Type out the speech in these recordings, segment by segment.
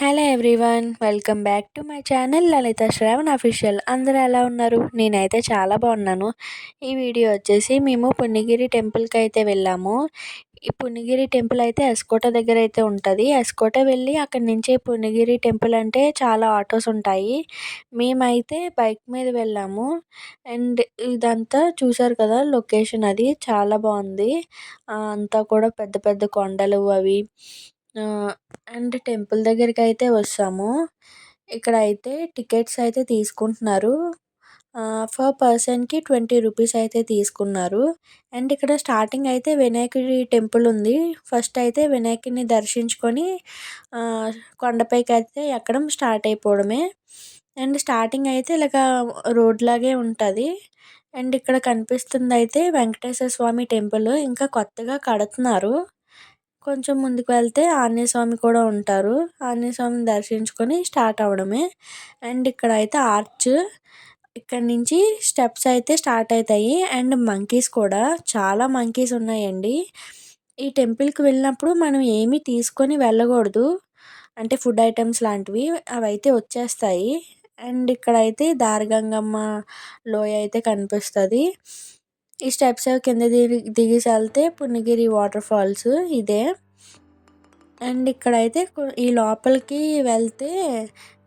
Hello everyone, welcome back to my channel Lalitha Shravan official. అందరూ ఎలా ఉన్నారు? నేనైతే చాలా బాగున్నాను. ఈ వీడియో వచ్చేసి మేము పుణ్యగిరి టెంపుల్కి అయితే వెళ్ళాము. ఈ పుణ్యగిరి టెంపుల్ అయితే ఎస్కోట దగ్గర అయితే ఉంటుంది. ఎస్కోట వెళ్ళి అక్కడి నుంచి పుణ్యగిరి టెంపుల్ అంటే చాలా ఆటోస్ ఉంటాయి. మేమైతే బైక్ మీద వెళ్ళాము. అండ్ ఇదంతా చూసారు కదా, లొకేషన్ అది చాలా బాగుంది. అంతా కూడా పెద్ద పెద్ద కొండలు అవి. అండ్ టెంపుల్ దగ్గరికి అయితే వస్తాము. ఇక్కడ అయితే టికెట్స్ అయితే తీసుకుంటున్నారు. పర్ పర్సన్కి 20 రూపీస్ అయితే తీసుకున్నారు. అండ్ ఇక్కడ స్టార్టింగ్ అయితే వినాయకుడి టెంపుల్ ఉంది. ఫస్ట్ అయితే వినాయకుడిని దర్శించుకొని కొండపైకి అయితే ఎక్కడం స్టార్ట్ అయిపోవడమే. అండ్ స్టార్టింగ్ అయితే ఇలాగ రోడ్ లాగే ఉంటుంది. అండ్ ఇక్కడ కనిపిస్తుంది అయితే వెంకటేశ్వర స్వామి టెంపుల్ ఇంకా కొత్తగా కడుతున్నారు. కొంచెం ముందుకు వెళ్తే ఆంజనేయ స్వామి కూడా ఉంటారు. ఆంజనేయ స్వామిని దర్శించుకొని స్టార్ట్ అవ్వడమే. అండ్ ఇక్కడ అయితే ఆర్చ్, ఇక్కడ నుంచి స్టెప్స్ అయితే స్టార్ట్ అవుతాయి. అండ్ మంకీస్ కూడా చాలా మంకీస్ ఉన్నాయండి. ఈ టెంపుల్కి వెళ్ళినప్పుడు మనం ఏమీ తీసుకొని వెళ్ళకూడదు, అంటే ఫుడ్ ఐటమ్స్ లాంటివి, అవి అయితే వచ్చేస్తాయి. అండ్ ఇక్కడైతే దారగంగమ్మ లోయ అయితే కనిపిస్తుంది. ఈ స్టెప్స్ కింద దిగేసి వెళ్తే పుణ్యగిరి వాటర్ ఫాల్స్ ఇదే. అండ్ ఇక్కడైతే ఈ లోపలికి వెళ్తే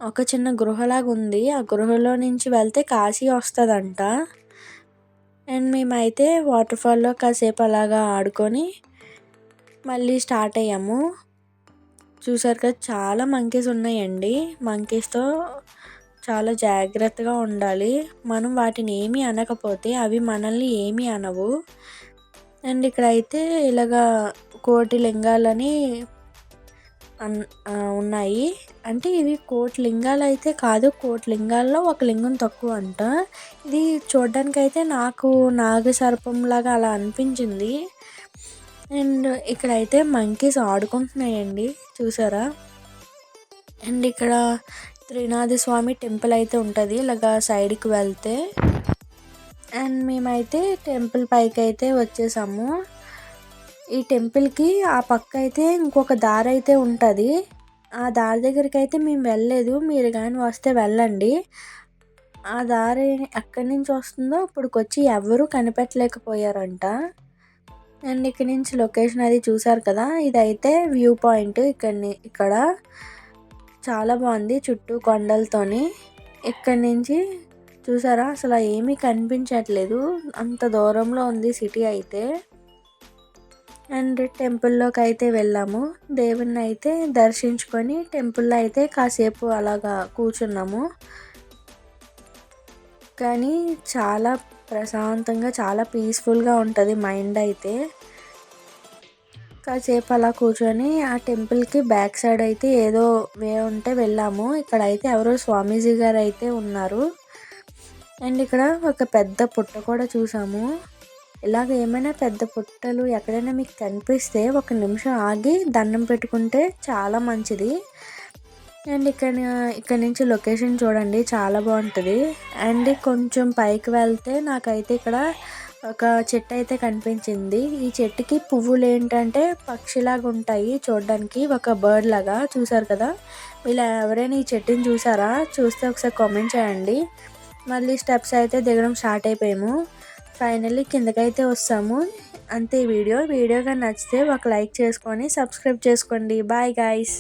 ఒక చిన్న గృహలాగా ఉంది. ఆ గృహలో నుంచి వెళ్తే కాశీ వస్తుందంట. అండ్ మేమైతే వాటర్ ఫాల్లో కాసేపు అలాగా ఆడుకొని మళ్ళీ స్టార్ట్ అయ్యాము. చూసారు కదా, చాలా మంకీస్ ఉన్నాయండి. మంకీస్తో చాలా జాగ్రత్తగా ఉండాలి. మనం వాటిని ఏమీ అనకపోతే అవి మనల్ని ఏమీ అనవు. అండ్ ఇక్కడైతే ఇలాగా కోటి లింగాలని ఉన్నాయి. అంటే ఇవి కోటి లింగాలు అయితే కాదు, కోటి లింగాల్లో ఒక లింగం తక్కువ అంట. ఇది చూడడానికి అయితే నాకు నాగసర్పంలాగా అలా అనిపించింది. అండ్ ఇక్కడైతే మంకీస్ ఆడుకుంటున్నాయండి, చూసారా. అండ్ ఇక్కడ త్రినాథ స్వామి టెంపుల్ అయితే ఉంటుంది ఇలాగా సైడ్కి వెళ్తే. అండ్ మేమైతే టెంపుల్ పైకి అయితే వచ్చేసాము. ఈ టెంపుల్కి ఆ పక్క అయితే ఇంకొక దారి అయితే ఉంటుంది. ఆ దారి దగ్గరికి అయితే మేము వెళ్ళలేదు. మీరు కానీ వస్తే వెళ్ళండి. ఆ దారి ఎక్కడి నుంచి వస్తుందో ఇప్పుడుకొచ్చి ఎవరూ కనిపెట్టలేకపోయారంట. అండ్ ఇక్కడ నుంచి లొకేషన్ అది చూసారు కదా, ఇదైతే వ్యూ పాయింట్. ఇక్కడ చాలా బాగుంది, చుట్టూ కొండలతోని. ఇక్కడి నుంచి చూసారా, అసలు ఏమీ కనిపించట్లేదు, అంత దూరంలో ఉంది సిటీ అయితే. అండ్ టెంపుల్లోకి అయితే వెళ్ళాము. దేవుణ్ణి అయితే దర్శించుకొని టెంపుల్లో అయితే కాసేపు అలాగా కూర్చున్నాము. కానీ చాలా ప్రశాంతంగా, చాలా పీస్ఫుల్గా ఉంటుంది మైండ్ అయితే. కాసేపు అలా కూర్చొని ఆ టెంపుల్కి బ్యాక్ సైడ్ అయితే ఏదో వే ఉంటే వెళ్ళాము. ఇక్కడ అయితే ఎవరో స్వామీజీ గారు అయితే ఉన్నారు. అండ్ ఇక్కడ ఒక పెద్ద పుట్ట కూడా చూసాము. ఇలాగ ఏమైనా పెద్ద పుట్టలు ఎక్కడైనా మీకు కనిపిస్తే ఒక నిమిషం ఆగి దండం పెట్టుకుంటే చాలా మంచిది. అండ్ ఇక్కడ నుంచి లొకేషన్ చూడండి, చాలా బాగుంటుంది. అండ్ కొంచెం పైకి వెళ్తే నాకైతే ఇక్కడ ఒక చెట్టు అయితే కనిపించింది. ఈ చెట్టుకి పువ్వులు ఏంటంటే పక్షిలాగా ఉంటాయి చూడడానికి, ఒక బర్డ్ లాగా. చూసారు కదా, వీళ్ళు ఎవరైనా ఈ చెట్టుని చూసారా? చూస్తే ఒకసారి కామెంట్ చేయండి. మళ్ళీ స్టెప్స్ అయితే దిగడం స్టార్ట్ అయిపోయాము. ఫైనల్లీ కిందకైతే వస్తాము. అంతే వీడియో కానీ నచ్చితే ఒక లైక్ చేసుకొని సబ్స్క్రైబ్ చేసుకోండి. Bye guys.